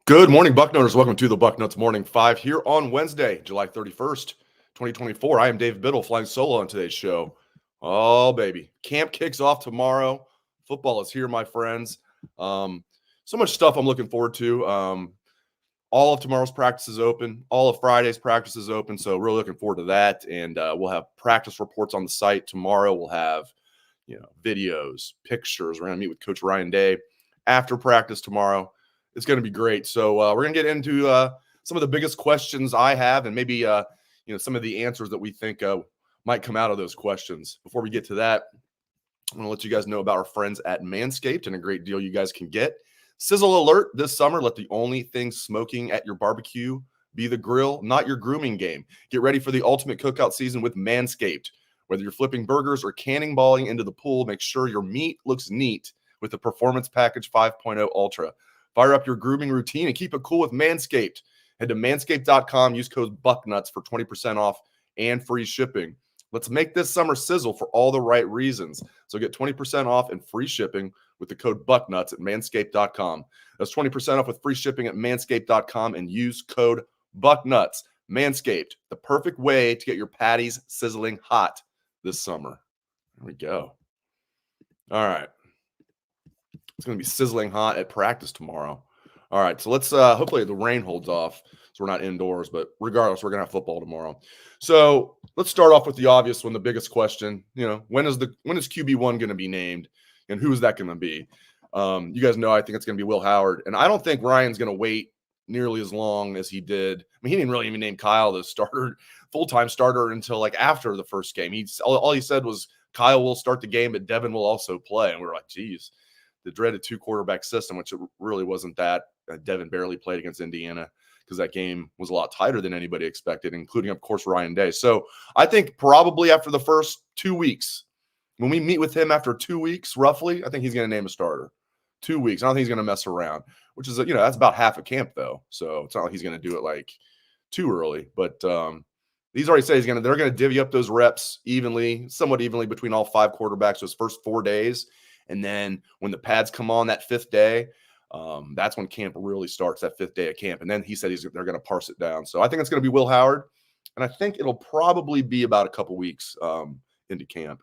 Good morning, Bucknutters. Welcome to the Bucknuts Morning 5 here on Wednesday, July 31st, 2024. I am Dave Biddle, flying solo on today's show. Oh, baby. Camp kicks off tomorrow. Football is here, my friends. So much stuff I'm looking forward to. All of tomorrow's practice is open. All of Friday's practice is open, so really looking forward to that. And we'll have practice reports on the site tomorrow. We'll have, videos, pictures. We're going to meet with Coach Ryan Day after practice tomorrow. It's going to be great. So we're going to get into some of the biggest questions I have and maybe, some of the answers that we think might come out of those questions. Before we get to that, I'm going to let you guys know about our friends at Manscaped and a great deal you guys can get. Sizzle alert this summer. Let the only thing smoking at your barbecue be the grill, not your grooming game. Get ready for the ultimate cookout season with Manscaped. Whether you're flipping burgers or cannonballing into the pool, make sure your meat looks neat with the Performance Package 5.0 Ultra. Fire up your grooming routine and keep it cool with Manscaped. Head to manscaped.com. Use code Bucknuts for 20% off and free shipping. Let's make this summer sizzle for all the right reasons. So get 20% off and free shipping with the code Bucknuts at manscaped.com. That's 20% off with free shipping at manscaped.com and use code Bucknuts. Manscaped, the perfect way to get your patties sizzling hot this summer. There we go. All right. It's going to be sizzling hot at practice tomorrow. All right, so let's hopefully the rain holds off so we're not indoors, but regardless, we're going to have football tomorrow. So let's start off with the obvious one, the biggest question. When is QB1 going to be named, and who is that going to be? You guys know I think it's going to be Will Howard, and I don't think Ryan's going to wait nearly as long as he did. I mean, he didn't really even name Kyle the starter, full-time starter until like after the first game. All he said was Kyle will start the game, but Devin will also play, and we were like, geez. The dreaded two-quarterback system, which it really wasn't that. Devin barely played against Indiana because that game was a lot tighter than anybody expected, including, of course, Ryan Day. So I think probably after the first 2 weeks, when we meet with him after 2 weeks, roughly, I think he's going to name a starter. 2 weeks. I don't think he's going to mess around, which is, that's about half a camp, though. So it's not like he's going to do it like too early. But he's already said they're going to divvy up those reps somewhat evenly between all five quarterbacks those first 4 days. And then when the pads come on that fifth day, that's when camp really starts, that fifth day of camp. And then he said they're going to parse it down. So I think it's going to be Will Howard. And I think it'll probably be about a couple weeks into camp.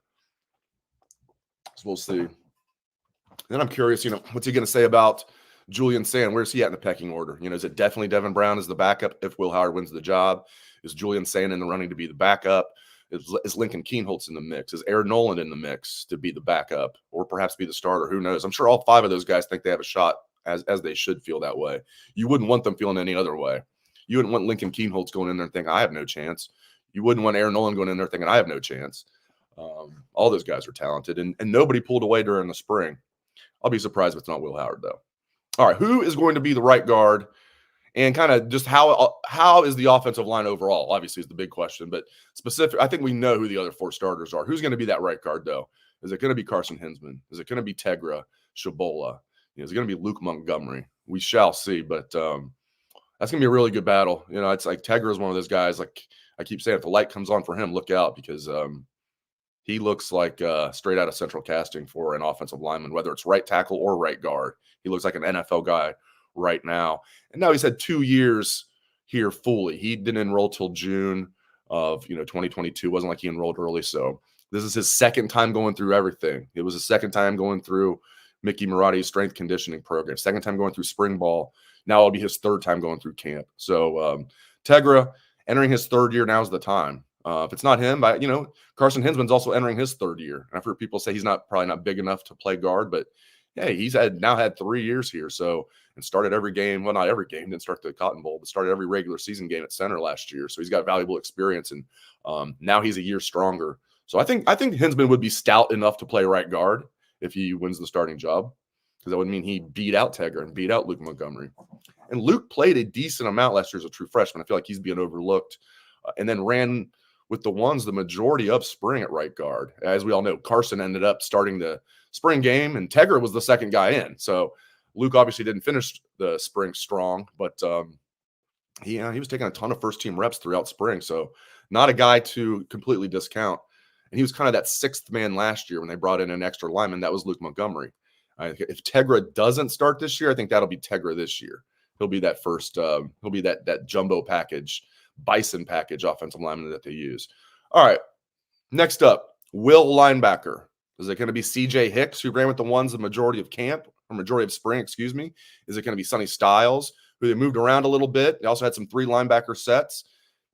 So we'll see. Then I'm curious, what's he going to say about Julian Sand? Where's he at in the pecking order? Is it definitely Devin Brown as the backup if Will Howard wins the job? Is Julian Sand in the running to be the backup? Is Lincoln Kienholz in the mix? Is Aaron Nolan in the mix to be the backup or perhaps be the starter? Who knows? I'm sure all five of those guys think they have a shot as they should feel that way. You wouldn't want them feeling any other way. You wouldn't want Lincoln Kienholz going in there and thinking, I have no chance. You wouldn't want Aaron Nolan going in there thinking, I have no chance. All those guys are talented, and nobody pulled away during the spring. I'll be surprised if it's not Will Howard, though. All right, who is going to be the right guard? And kind of just how is the offensive line overall? Obviously, is the big question. But specific, I think we know who the other four starters are. Who's going to be that right guard, though? Is it going to be Carson Hinsman? Is it going to be Tegra, Shabola? Is it going to be Luke Montgomery? We shall see. But that's going to be a really good battle. It's like Tegra is one of those guys. Like I keep saying, if the light comes on for him, look out because he looks like straight out of central casting for an offensive lineman, whether it's right tackle or right guard. He looks like an NFL guy right now. And now he's had 2 years here fully. He didn't enroll till June of 2022. It wasn't like he enrolled early. So this is his second time going through everything. It was his second time going through Mickey Marotti's strength conditioning program, second time going through spring ball. Now it'll be his third time going through camp. So Tegra entering his third year, now's the time. If it's not him, Carson Hinsman's also entering his third year. And I've heard people say he's probably not big enough to play guard, but hey, he's now had 3 years here. So, and started every game. Well, not every game, didn't start the Cotton Bowl, but started every regular season game at center last year. So he's got valuable experience, and now he's a year stronger. So I think Hinsman would be stout enough to play right guard if he wins the starting job, because that would mean he beat out Tegra and beat out Luke Montgomery. And Luke played a decent amount last year as a true freshman. I feel like he's being overlooked, and then ran with the ones the majority of spring at right guard. As we all know, Carson ended up starting the spring game, and Tegra was the second guy in. So Luke obviously didn't finish the spring strong, but he was taking a ton of first-team reps throughout spring. So not a guy to completely discount. And he was kind of that sixth man last year when they brought in an extra lineman. That was Luke Montgomery. If Tegra doesn't start this year, I think that'll be Tegra this year. he'll be that first. He'll be that jumbo package, bison package offensive lineman that they use. All right, next up, Will linebacker. Is it going to be C.J. Hicks, who ran with the ones the majority of camp, or majority of spring, excuse me? Is it going to be Sonny Styles, who they moved around a little bit? They also had some 3 linebacker sets.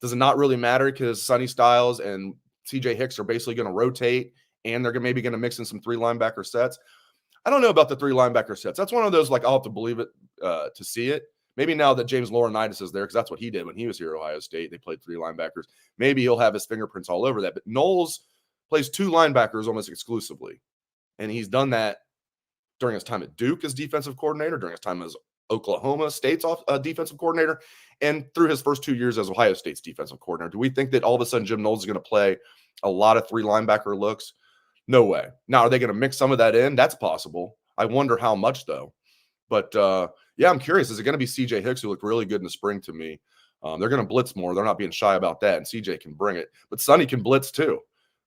Does it not really matter because Sonny Styles and C.J. Hicks are basically going to rotate, and they're maybe going to mix in some 3 linebacker sets? I don't know about the 3 linebacker sets. That's one of those, like, I'll have to believe it to see it. Maybe now that James Laurinaitis is there, because that's what he did when he was here at Ohio State. They played 3 linebackers. Maybe he'll have his fingerprints all over that. But Knowles plays 2 linebackers almost exclusively. And he's done that during his time at Duke as defensive coordinator, during his time as Oklahoma State's defensive coordinator, and through his first 2 years as Ohio State's defensive coordinator. Do we think that all of a sudden Jim Knowles is going to play a lot of 3 linebacker looks? No way. Now, are they going to mix some of that in? That's possible. I wonder how much, though. But, yeah, I'm curious. Is it going to be C.J. Hicks, who looked really good in the spring to me? They're going to blitz more. They're not being shy about that, and C.J. can bring it. But Sonny can blitz, too.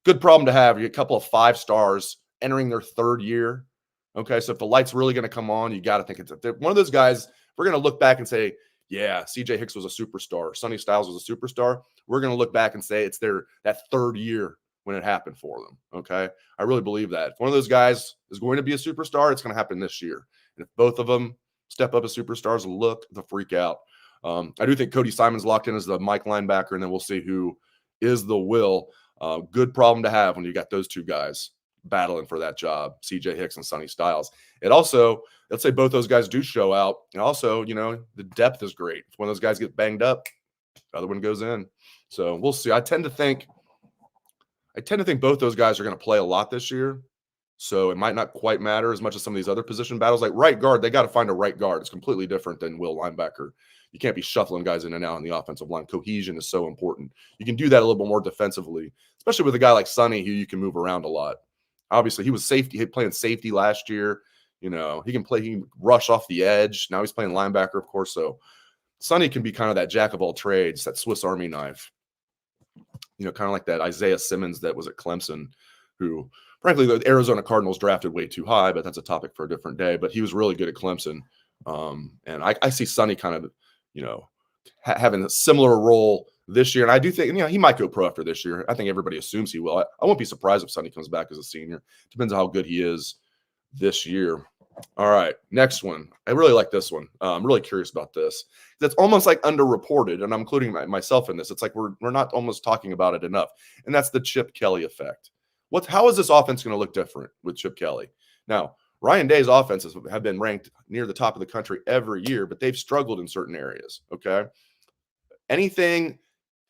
Good problem to have. You get a couple of 5 stars entering their 3rd year. Okay, so if the light's really going to come on, you got to think it's one of those guys. We're going to look back and say, yeah, C.J. Hicks was a superstar. Sonny Styles was a superstar. We're going to look back and say it's that 3rd year when it happened for them, okay? I really believe that. If one of those guys is going to be a superstar, it's going to happen this year. And if both of them step up as superstars, look the freak out. I do think Cody Simon's locked in as the Mike linebacker, and then we'll see who is the Will. Good problem to have when you got those 2 guys battling for that job, C.J. Hicks and Sonny Styles. It also, let's say both those guys do show out. And also, the depth is great. If one of those guys get banged up, the other one goes in. So we'll see. I tend to think both those guys are going to play a lot this year. So it might not quite matter as much as some of these other position battles. Like right guard, they got to find a right guard. It's completely different than Will linebacker. You can't be shuffling guys in and out on the offensive line. Cohesion is so important. You can do that a little bit more defensively, especially with a guy like Sonny, who you can move around a lot. Obviously, he was playing safety last year. He can rush off the edge. Now he's playing linebacker, of course. So Sonny can be kind of that jack of all trades, that Swiss Army knife. Kind of like that Isaiah Simmons that was at Clemson, who, frankly, the Arizona Cardinals drafted way too high, but that's a topic for a different day. But he was really good at Clemson. And I see Sonny kind of, having a similar role this year. And I do think, he might go pro after this year. I think everybody assumes he will. I won't be surprised if Sonny comes back as a senior. Depends on how good he is this year. All right, next one. I really like this one. I'm really curious about this. That's almost like underreported, and I'm including myself in this. It's like we're not almost talking about it enough, and that's the Chip Kelly effect. How is this offense going to look different with Chip Kelly? Now, Ryan Day's offenses have been ranked near the top of the country every year, but they've struggled in certain areas, okay? Anything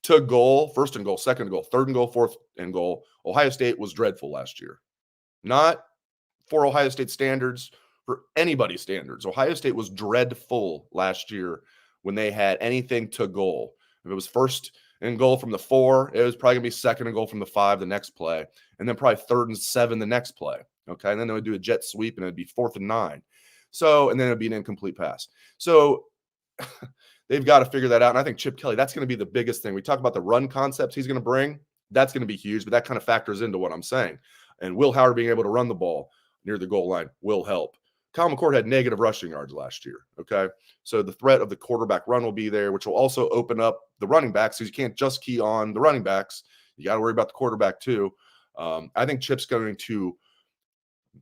to goal, 1st and goal, 2nd and goal, 3rd and goal, 4th and goal, Ohio State was dreadful last year. Not for Ohio State standards, for anybody's standards. Ohio State was dreadful last year when they had anything to goal. If it was 1st and goal from the 4, it was probably going to be 2nd and goal from the 5 the next play, and then probably 3rd and 7 the next play. Okay, and then they would do a jet sweep, and it'd be 4th and 9. So, and then it'd be an incomplete pass. So they've got to figure that out. And I think Chip Kelly, that's going to be the biggest thing. We talk about the run concepts he's going to bring. That's going to be huge, but that kind of factors into what I'm saying. And Will Howard being able to run the ball near the goal line will help. Kyle McCord had negative rushing yards last year, okay? So the threat of the quarterback run will be there, which will also open up the running backs, because you can't just key on the running backs. You got to worry about the quarterback too. I think Chip's going to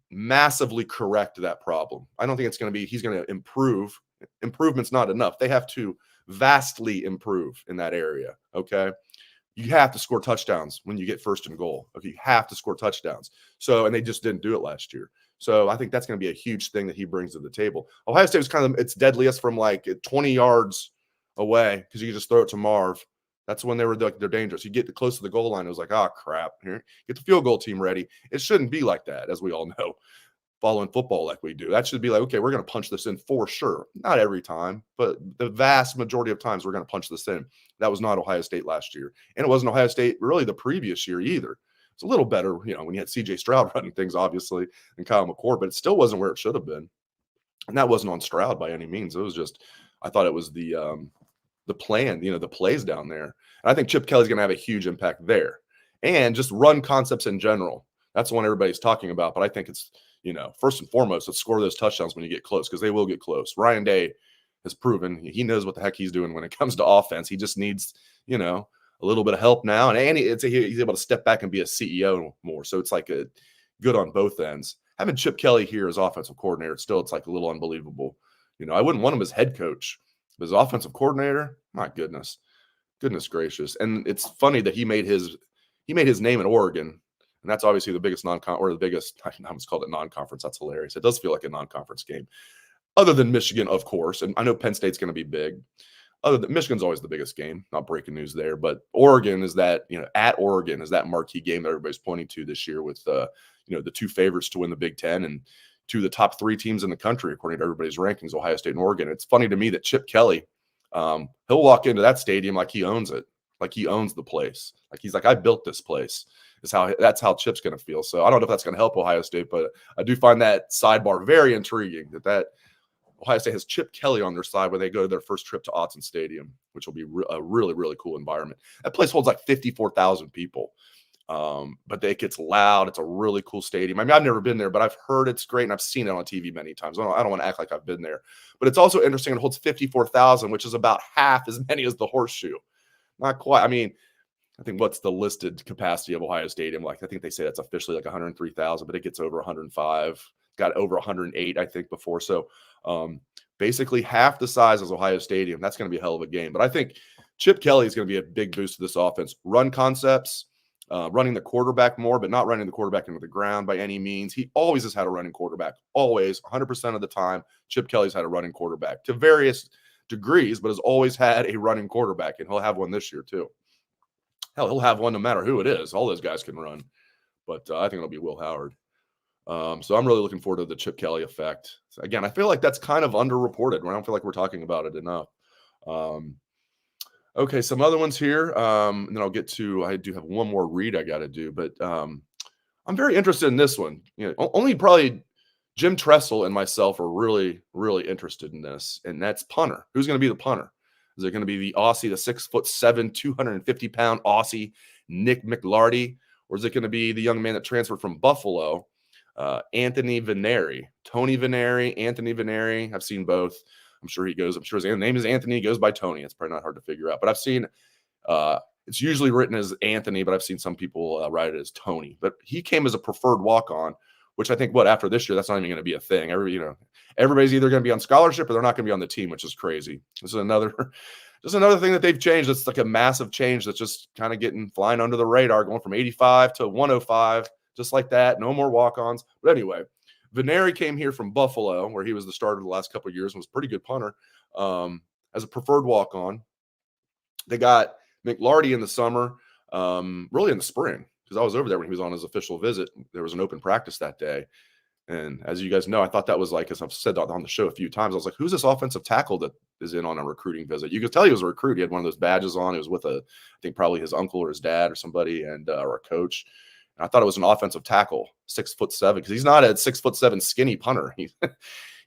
massively correct that problem. I don't think it's going to be he's going to improve. Improvement's not enough. They have to vastly improve in that area, okay? You have to score touchdowns when you get 1st and goal. Okay, you have to score touchdowns. So, and they just didn't do it last year. So I think that's going to be a huge thing that he brings to the table. Ohio State was kind of its deadliest from like 20 yards away, because you could just throw it to Marv. That's when they're dangerous. You get close to the goal line, it was like, oh, crap. Here, get the field goal team ready. It shouldn't be like that, as we all know, following football like we do. That should be like, okay, we're going to punch this in for sure. Not every time, but the vast majority of times we're going to punch this in. That was not Ohio State last year. And it wasn't Ohio State really the previous year either. It's a little better, when you had C.J. Stroud running things, obviously, and Kyle McCord, but it still wasn't where it should have been. And that wasn't on Stroud by any means. It was just, I thought it was the plan, the plays down there. And I think Chip Kelly's going to have a huge impact there. And just run concepts in general. That's the one everybody's talking about. But I think it's, first and foremost, let's score those touchdowns when you get close, because they will get close. Ryan Day has proven he knows what the heck he's doing when it comes to offense. He just needs, a little bit of help now. And he's able to step back and be a CEO more. So it's like a good on both ends. Having Chip Kelly here as offensive coordinator, it's like a little unbelievable. I wouldn't want him as head coach, but as offensive coordinator, my goodness gracious. And it's funny that he made his name in Oregon. And that's obviously the biggest I almost called it non-conference. That's hilarious. It does feel like a non-conference game. Other than Michigan, of course. And I know Penn State's going to be big. Other than Michigan's always the biggest game. Not breaking news there. But Oregon is that, at Oregon is that marquee game that everybody's pointing to this year with, the two favorites to win the Big Ten and two of the top 3 teams in the country, according to everybody's rankings, Ohio State and Oregon. It's funny to me that Chip Kelly, he'll walk into that stadium like he owns it. Like he owns the place. Like he's like, I built this place. That's how Chip's going to feel. So I don't know if that's going to help Ohio State, but I do find that sidebar very intriguing that Ohio State has Chip Kelly on their side when they go to their first trip to Autzen Stadium, which will be a really, really cool environment. That place holds like 54,000 people, but it gets loud. It's a really cool stadium. I mean, I've never been there, but I've heard it's great, and I've seen it on TV many times. I don't want to act like I've been there, but it's also interesting. It holds 54,000, which is about half as many as the Horseshoe. Not quite. I mean, I think what's the listed capacity of Ohio Stadium? Like, I think they say that's officially like 103,000, but it gets over 105, got over 108, I think, before. So basically half the size as Ohio Stadium. That's going to be a hell of a game. But I think Chip Kelly is going to be a big boost to this offense. Run concepts, running the quarterback more, but not running the quarterback into the ground by any means. He always has had a running quarterback, always, 100% of the time. Chip Kelly's had a running quarterback to various degrees, but has always had a running quarterback, and he'll have one this year too. Hell, he'll have one no matter who it is. All those guys can run. But I think it'll be Will Howard. So I'm really looking forward to the Chip Kelly effect. So again, I feel like that's kind of underreported. I don't feel like we're talking about it enough. Okay, some other ones here. And then I'll get to, I do have one more read I got to do. But I'm very interested in this one. Only probably Jim Tressel and myself are really, really interested in this. And that's punter. Who's going to be the punter? Is it going to be the Aussie, the 6'7", 250-pound Aussie Nick McLarty, or is it going to be the young man that transferred from Buffalo, Anthony Venneri, Tony Venneri, Anthony Venneri? I've seen both. I'm sure his name is Anthony. He goes by Tony. It's probably not hard to figure out, but I've seen it's usually written as Anthony, but I've seen some people write it as Tony. But he came as a preferred walk-on, which I think after this year, that's not even going to be a thing. Everybody's either going to be on scholarship or they're not going to be on the team, which is crazy. This is another thing that they've changed. It's like a massive change that's just kind of flying under the radar, going from 85 to 105, just like that. No more walk-ons. But anyway, Venneri came here from Buffalo, where he was the starter the last couple of years and was a pretty good punter, as a preferred walk-on. They got McLarty in the summer, really in the spring, because I was over there when he was on his official visit. There was an open practice that day. And as you guys know, I thought that was like, as I've said on the show a few times, I was like, who's this offensive tackle that is in on a recruiting visit? You could tell he was a recruit. He had one of those badges on. He was with I think probably his uncle or his dad or somebody, and or a coach. And I thought it was an offensive tackle, 6'7", because he's not a 6'7" skinny punter.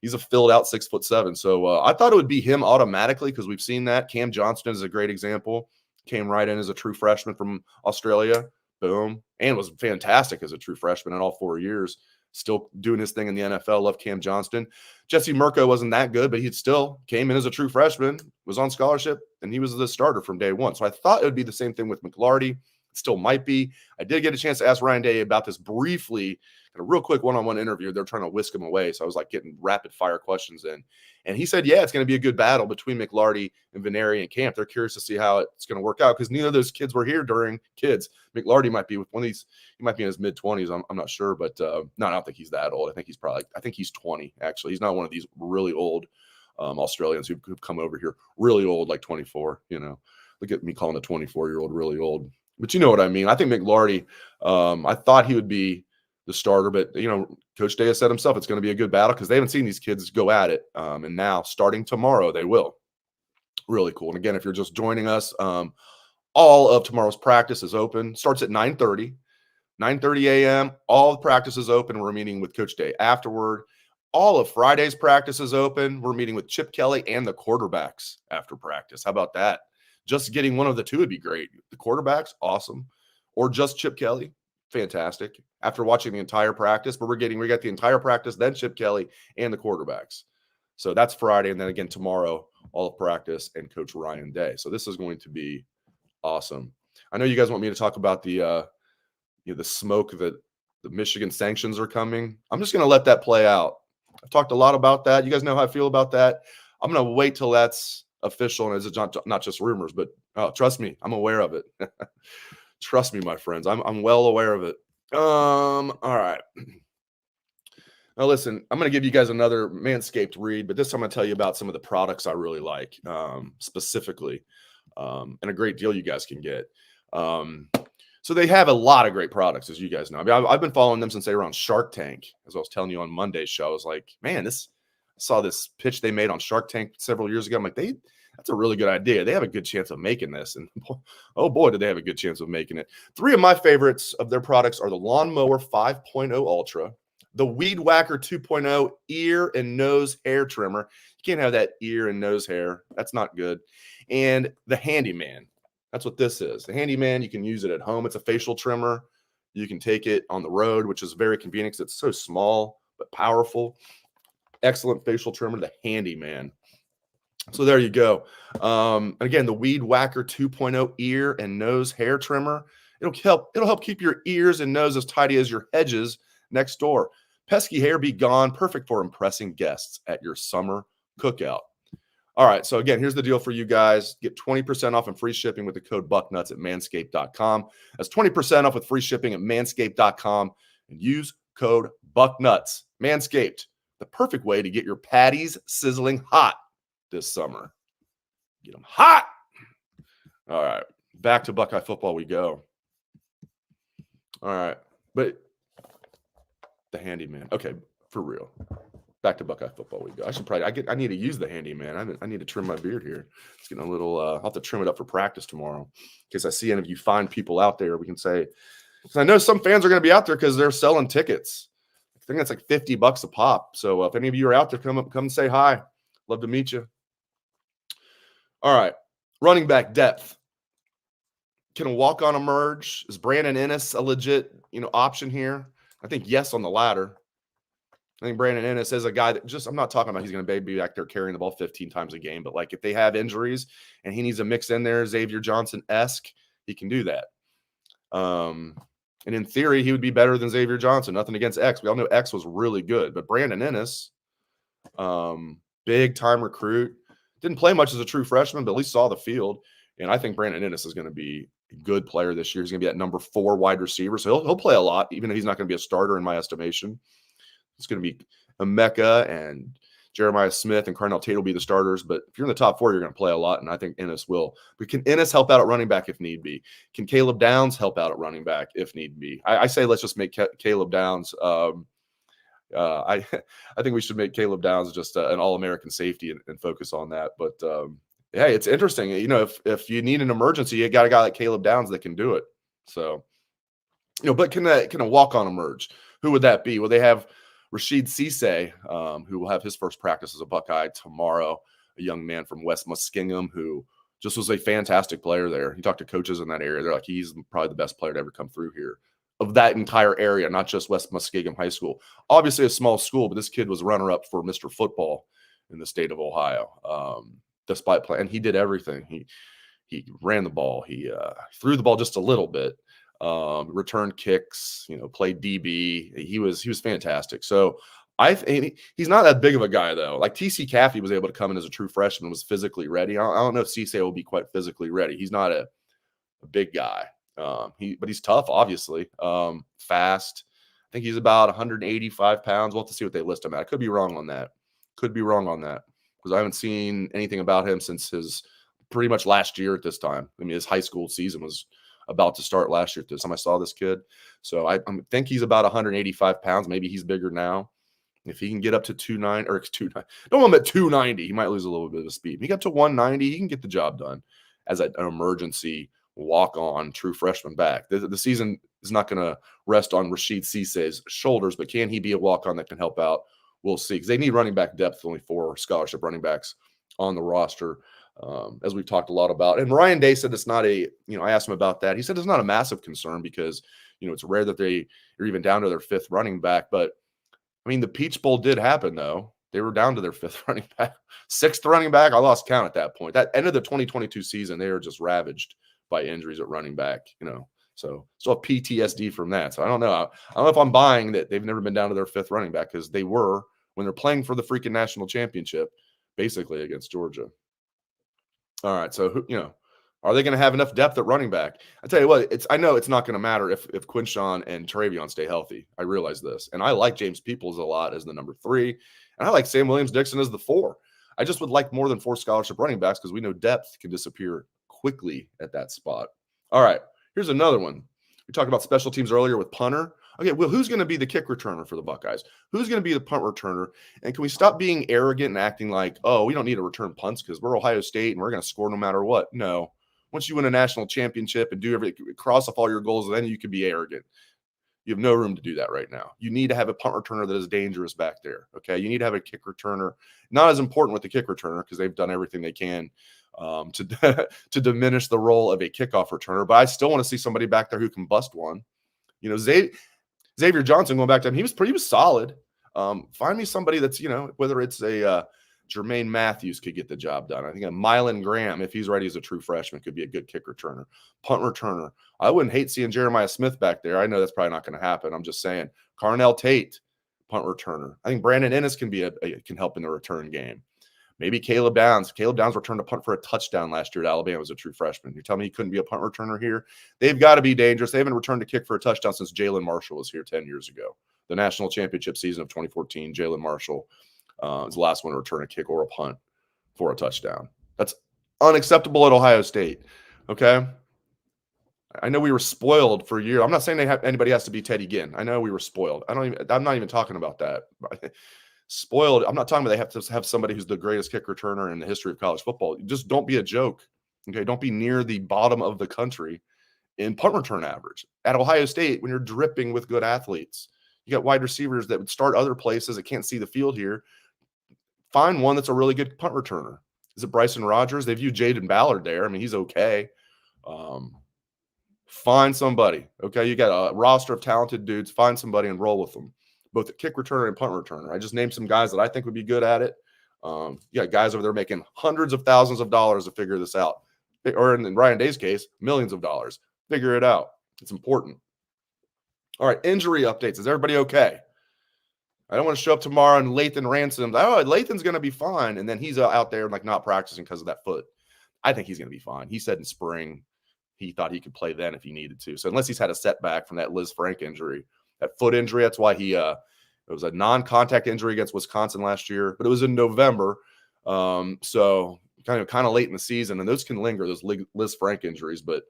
He's a filled out 6'7". So I thought it would be him automatically, because we've seen that. Cam Johnston is a great example. Came right in as a true freshman from Australia. Boom. And was fantastic as a true freshman in all 4 years. Still doing his thing in the NFL. Love Cam Johnston. Jesse Mirko wasn't that good, but he still came in as a true freshman, was on scholarship, and he was the starter from day one. So I thought it would be the same thing with McLarty. It still might be. I did get a chance to ask Ryan Day about this briefly, in a real quick one-on-one interview. They're trying to whisk him away, so I was like getting rapid-fire questions in. And he said, yeah, it's going to be a good battle between McLarty and Venneri in camp. They're curious to see how it's going to work out, because neither of those kids were here during kids. McLarty might be with one of these. He might be in his mid-20s. I'm not sure, but no, I don't think he's that old. I think he's 20, actually. He's not one of these really old Australians who've come over here really old, like 24. Look at me calling a 24-year-old really old. But you know what I mean. I think McLarty, I thought he would be the starter, but Coach Day has said himself it's going to be a good battle, because they haven't seen these kids go at it, and now starting tomorrow they will. Really cool. And again, if you're just joining us, all of tomorrow's practice is open. Starts at 9:30 a.m. All the practice is open. We're meeting with Coach Day afterward. All of Friday's practice is open. We're meeting with Chip Kelly and the quarterbacks after practice. How about that? Just getting one of the two would be great. The quarterbacks, awesome, or just Chip Kelly. Fantastic. After watching the entire practice, but we got the entire practice, then Chip Kelly and the quarterbacks. So that's Friday. And then again, tomorrow, all of practice and Coach Ryan Day. So this is going to be awesome. I know you guys want me to talk about the smoke that the Michigan sanctions are coming. I'm just going to let that play out. I've talked a lot about that. You guys know how I feel about that. I'm going to wait till that's official and it's not just rumors, but trust me, I'm aware of it. Trust me, my friends. I'm well aware of it. All right. Now, listen, I'm going to give you guys another Manscaped read, but this time I'm going to tell you about some of the products I really like specifically and a great deal you guys can get. So they have a lot of great products, as you guys know. I mean, I've been following them since they were on Shark Tank. As I was telling you on Monday's show, I was like, man, I saw this pitch they made on Shark Tank several years ago. I'm like, that's a really good idea. They have a good chance of making this. And oh boy, did they have a good chance of making it. 3 of my favorites of their products are the Lawnmower 5.0 Ultra, the Weed Whacker 2.0 ear and nose hair trimmer. You can't have that ear and nose hair. That's not good. And the Handyman. That's what this is. The Handyman, you can use it at home. It's a facial trimmer. You can take it on the road, which is very convenient because it's so small but powerful. Excellent facial trimmer, the Handyman. So there you go. Again, the Weed Whacker 2.0 ear and nose hair trimmer. It'll help keep your ears and nose as tidy as your hedges next door. Pesky hair be gone. Perfect for impressing guests at your summer cookout. All right, so again, here's the deal for you guys. Get 20% off and free shipping with the code Bucknuts at manscaped.com. That's 20% off with free shipping at manscaped.com and use code Bucknuts. Manscaped, the perfect way to get your patties sizzling hot this summer. Get them hot. All right, back to Buckeye football we go. All right, but the Handyman. Okay, for real. Back to Buckeye football we go. I need to use the Handyman. I need to trim my beard here. It's getting a little, I'll have to trim it up for practice tomorrow. In case I see any of you fine people out there, we can say, because I know some fans are going to be out there because they're selling tickets. I think that's like $50 a pop. So if any of you are out there, come and say hi. Love to meet you. All right. Running back depth. Can a walk-on emerge? Is Brandon Ennis a legit, option here? I think yes on the latter. I think Brandon Ennis is a guy that I'm not talking about he's going to be back there carrying the ball 15 times a game, but like if they have injuries and he needs a mix in there, Xavier Johnson-esque, he can do that. And in theory, he would be better than Xavier Johnson. Nothing against X. We all know X was really good, but Brandon Ennis, big time recruit, didn't play much as a true freshman, but at least saw the field. And I think Brandon Ennis is going to be a good player this year. He's going to be at number 4 wide receiver. So he'll play a lot, even if he's not going to be a starter in my estimation. It's going to be Emeka and Jeremiah Smith and Carnell Tate will be the starters. But if you're in the top 4, you're going to play a lot, and I think Ennis will. But can Ennis help out at running back if need be? Can Caleb Downs help out at running back if need be? I say let's just make Caleb Downs I think we should make Caleb Downs just an All-American safety and focus on that. But, yeah, it's interesting. If you need an emergency, you got a guy like Caleb Downs that can do it. So, but can a walk-on emerge? Who would that be? Well, they have Rashid Cisse, who will have his first practice as a Buckeye tomorrow, a young man from West Muskingum who just was a fantastic player there. He talked to coaches in that area. They're like, he's probably the best player to ever come through here of that entire area, not just West Muskingum High School. Obviously a small school, but this kid was runner-up for Mr. Football in the state of Ohio, despite playing. And he did everything. He ran the ball. He threw the ball just a little bit. Returned kicks, played DB. He was fantastic. So he's not that big of a guy though. Like TC Caffey was able to come in as a true freshman, was physically ready. I don't know if Cisse will be quite physically ready. He's not a big guy. But he's tough, obviously. Fast. I think he's about 185 pounds. We'll have to see what they list him at. I could be wrong on that. Because I haven't seen anything about him since his pretty much last year at this time. I mean, his high school season was about to start last year at this time I saw this kid. So I think he's about 185 pounds. Maybe he's bigger now. If he can get up to 290, don't want him at 290. He might lose a little bit of speed. If he got to 190, he can get the job done as an emergency walk-on true freshman back. The season is not going to rest on Rashid Cisse's shoulders, but can he be a walk-on that can help out? We'll see. Because they need running back depth, only 4 scholarship running backs on the roster. As we've talked a lot about. And Ryan Day said it's not I asked him about that. He said it's not a massive concern because, it's rare that they are even down to their 5th running back. But, I mean, the Peach Bowl did happen, though. They were down to their 5th running back, 6th running back. I lost count at that point. That end of the 2022 season, they were just ravaged by injuries at running back, So still have PTSD from that. So I don't know. I don't know if I'm buying that they've never been down to their 5th running back, because they were when they're playing for the freaking national championship, basically against Georgia. All right. So, are they going to have enough depth at running back? I tell you what, I know it's not going to matter if Quinshawn and Travion stay healthy. I realize this. And I like James Peoples a lot as the number 3. And I like Sam Williams-Dixon as the 4. I just would like more than 4 scholarship running backs, because we know depth can disappear quickly at that spot. All right. Here's another one. We talked about special teams earlier with punter. Okay, well, who's going to be the kick returner for the Buckeyes? Who's going to be the punt returner? And can we stop being arrogant and acting like, oh, we don't need to return punts because we're Ohio State and we're going to score no matter what? No. Once you win a national championship and do everything, cross off all your goals, then you can be arrogant. You have no room to do that right now. You need to have a punt returner that is dangerous back there, okay? You need to have a kick returner. Not as important with the kick returner, because they've done everything they can to diminish the role of a kickoff returner. But I still want to see somebody back there who can bust one. Xavier Johnson, going back to him, he was solid. Find me somebody that's, whether it's a Jermaine Matthews could get the job done. I think a Mylan Graham, if he's ready as a true freshman, could be a good kick returner. Punt returner. I wouldn't hate seeing Jeremiah Smith back there. I know that's probably not going to happen. I'm just saying. Carnell Tate, punt returner. I think Brandon Ennis can can help in the return game. Maybe Caleb Downs. Caleb Downs returned a punt for a touchdown last year at Alabama as a true freshman. You're telling me he couldn't be a punt returner here? They've got to be dangerous. They haven't returned a kick for a touchdown since Jalen Marshall was here 10 years ago. The national championship season of 2014, Jalen Marshall is the last one to return a kick or a punt for a touchdown. That's unacceptable at Ohio State, okay? I know we were spoiled for a year. I'm not saying anybody has to be Teddy Ginn. I know we were spoiled. I'm not even talking about that. Spoiled. I'm not talking about they have to have somebody who's the greatest kick returner in the history of college football. Just don't be a joke. Okay. Don't be near the bottom of the country in punt return average. At Ohio State, when you're dripping with good athletes, you got wide receivers that would start other places that can't see the field here. Find one that's a really good punt returner. Is it Bryson Rogers? They've used Jaden Ballard there. I mean, he's okay. Find somebody. Okay. You got a roster of talented dudes. Find somebody and roll with them, both at kick returner and punt returner. I just named some guys that I think would be good at it. You got guys over there making hundreds of thousands of dollars to figure this out. Or in Ryan Day's case, millions of dollars. Figure it out. It's important. All right, injury updates. Is everybody okay? I don't want to show up tomorrow and Lathan Ransom's. Oh, Lathan's going to be fine. And then he's out there like not practicing because of that foot. I think he's going to be fine. He said in spring he thought he could play then if he needed to. So unless he's had a setback from that Liz Frank injury, that foot injury, that's why it was a non-contact injury against Wisconsin last year, but it was in November. So kind of late in the season, and those can linger, those Liz Frank injuries, but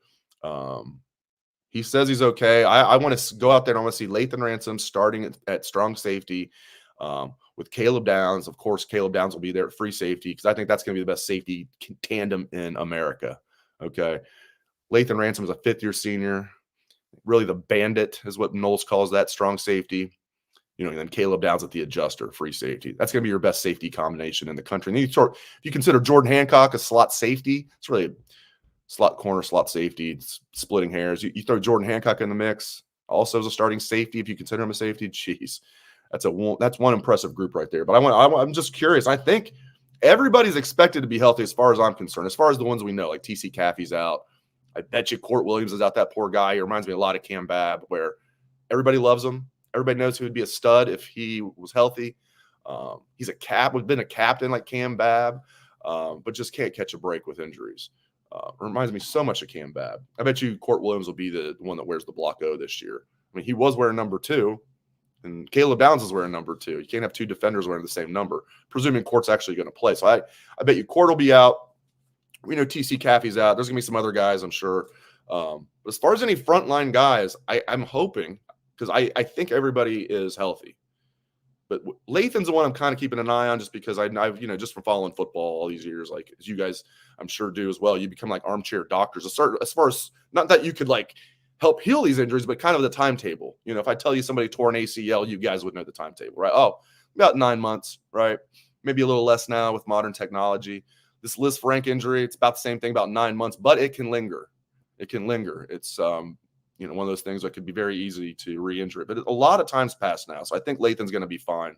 he says he's okay. I want to go out there and I want to see Lathan Ransom starting at strong safety with Caleb Downs. Of course, Caleb Downs will be there at free safety because I think that's going to be the best safety tandem in America. Okay. Lathan Ransom is a 5th-year senior. Really the bandit is what Knowles calls that, strong safety. And then Caleb Downs at the adjuster, free safety. That's going to be your best safety combination in the country. And then if you consider Jordan Hancock a slot safety, it's really a slot corner, slot safety. It's splitting hairs. You throw Jordan Hancock in the mix, also as a starting safety, if you consider him a safety. Jeez, that's one impressive group right there. But I'm just curious. I think everybody's expected to be healthy as far as I'm concerned. As far as the ones we know, like TC Caffey's out. I bet you Court Williams is out. That poor guy. He reminds me a lot of Cam Babb, where everybody loves him. Everybody knows he would be a stud if he was healthy. He's been a captain like Cam Babb, but just can't catch a break with injuries. Reminds me so much of Cam Babb. I bet you Court Williams will be the one that wears the block O this year. I mean, he was wearing number 2, and Caleb Downs is wearing number 2. You can't have 2 defenders wearing the same number, presuming Court's actually going to play. So I bet you Court will be out. We know TC Caffey's out. There's going to be some other guys, I'm sure. But as far as any frontline guys, I'm hoping, because I think everybody is healthy. But Lathan's the one I'm kind of keeping an eye on just because I've just from following football all these years, like as you guys I'm sure do as well. You become like armchair doctors as far as not that you could like help heal these injuries, but kind of the timetable. If I tell you somebody tore an ACL, you guys would know the timetable, right? Oh, about 9 months, right? Maybe a little less now with modern technology. This Liz Frank injury, it's about the same thing, about 9 months, but it can linger. It's one of those things that could be very easy to re-injure it. But a lot of time's passed now, so I think Lathan's going to be fine.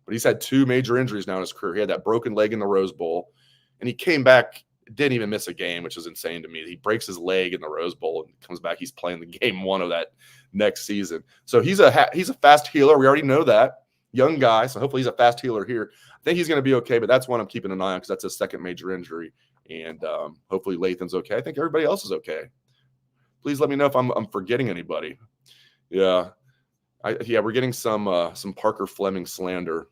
But he's had 2 major injuries now in his career. He had that broken leg in the Rose Bowl, and he came back, didn't even miss a game, which is insane to me. He breaks his leg in the Rose Bowl and comes back. He's playing the game 1 of that next season. So he's a fast healer. We already know that. Young guy, so hopefully he's a fast healer here. I think he's going to be okay, but that's one I'm keeping an eye on because that's his 2nd major injury. And hopefully Lathan's okay. I think everybody else is okay. Please let me know if I'm forgetting anybody. Yeah. We're getting some Parker Fleming slander,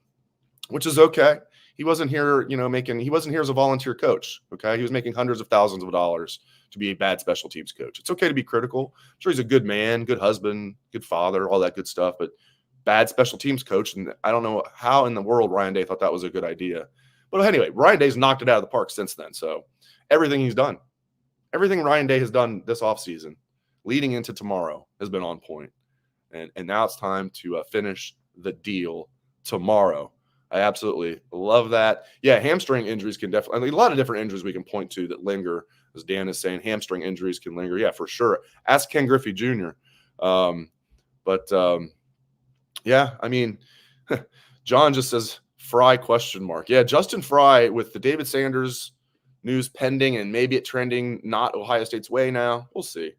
which is okay. He wasn't here, he wasn't here as a volunteer coach. Okay. He was making hundreds of thousands of dollars to be a bad special teams coach. It's okay to be critical. I'm sure he's a good man, good husband, good father, all that good stuff, but bad special teams coach. And I don't know how in the world Ryan Day thought that was a good idea. But anyway, Ryan Day's knocked it out of the park since then. So everything he's done, everything Ryan Day has done this offseason leading into tomorrow has been on point. And now it's time to finish the deal tomorrow. I absolutely love that. Yeah, hamstring injuries can definitely, a lot of different injuries we can point to that linger. As Dan is saying, hamstring injuries can linger. Yeah, for sure. Ask Ken Griffey Jr. Yeah, I mean, John just says Fry ? Yeah, Justin Fry with the David Sanders news pending and maybe it trending not Ohio State's way now. We'll see.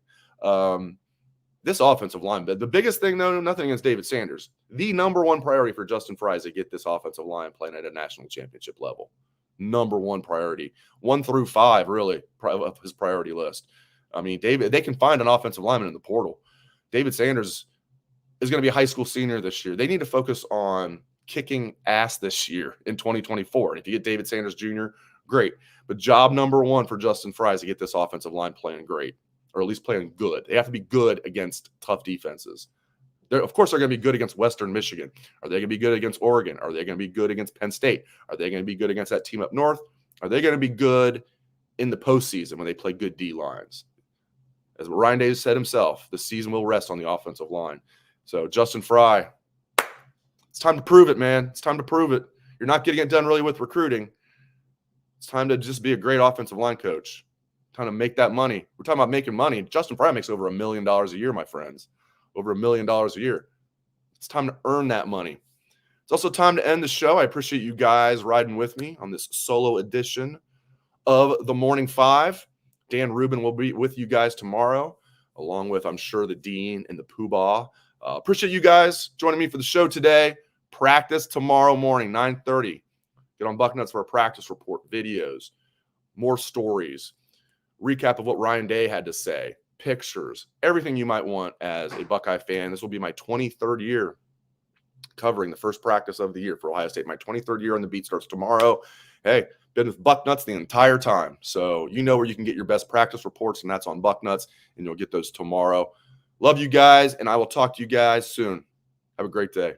This offensive line, but the biggest thing, though, nothing against David Sanders. The number 1 priority for Justin Fry is to get this offensive line playing at a national championship level. Number 1 priority. 1 through 5, really, of his priority list. I mean, they can find an offensive lineman in the portal. David Sanders is going to be a high school senior this year. They need to focus on kicking ass this year in 2024. And if you get David Sanders Jr., great. But job number 1 for Justin Fry is to get this offensive line playing great, or at least playing good. They have to be good against tough defenses. Of course, they're going to be good against Western Michigan. Are they going to be good against Oregon? Are they going to be good against Penn State? Are they going to be good against that team up north? Are they going to be good in the postseason when they play good D lines? As Ryan Day said himself, the season will rest on the offensive line. So Justin Fry, it's time to prove it, man. It's time to prove it. You're not getting it done really with recruiting. It's time to just be a great offensive line coach. Time to make that money. We're talking about making money. Justin Fry makes over $1 million a year, my friends. Over $1 million a year. It's time to earn that money. It's also time to end the show. I appreciate you guys riding with me on this solo edition of the Morning Five. Dan Rubin will be with you guys tomorrow, along with, I'm sure, the Dean and the Poobah. Appreciate you guys joining me for the show today. Practice tomorrow morning, 9:30. Get on Bucknuts for a practice report, videos, more stories, recap of what Ryan Day had to say, pictures, everything you might want as a Buckeye fan. This will be my 23rd year covering the first practice of the year for Ohio State. My 23rd year on the beat starts tomorrow. Hey, been with Bucknuts the entire time. So you know where you can get your best practice reports, and that's on Bucknuts, and you'll get those tomorrow. Love you guys, and I will talk to you guys soon. Have a great day.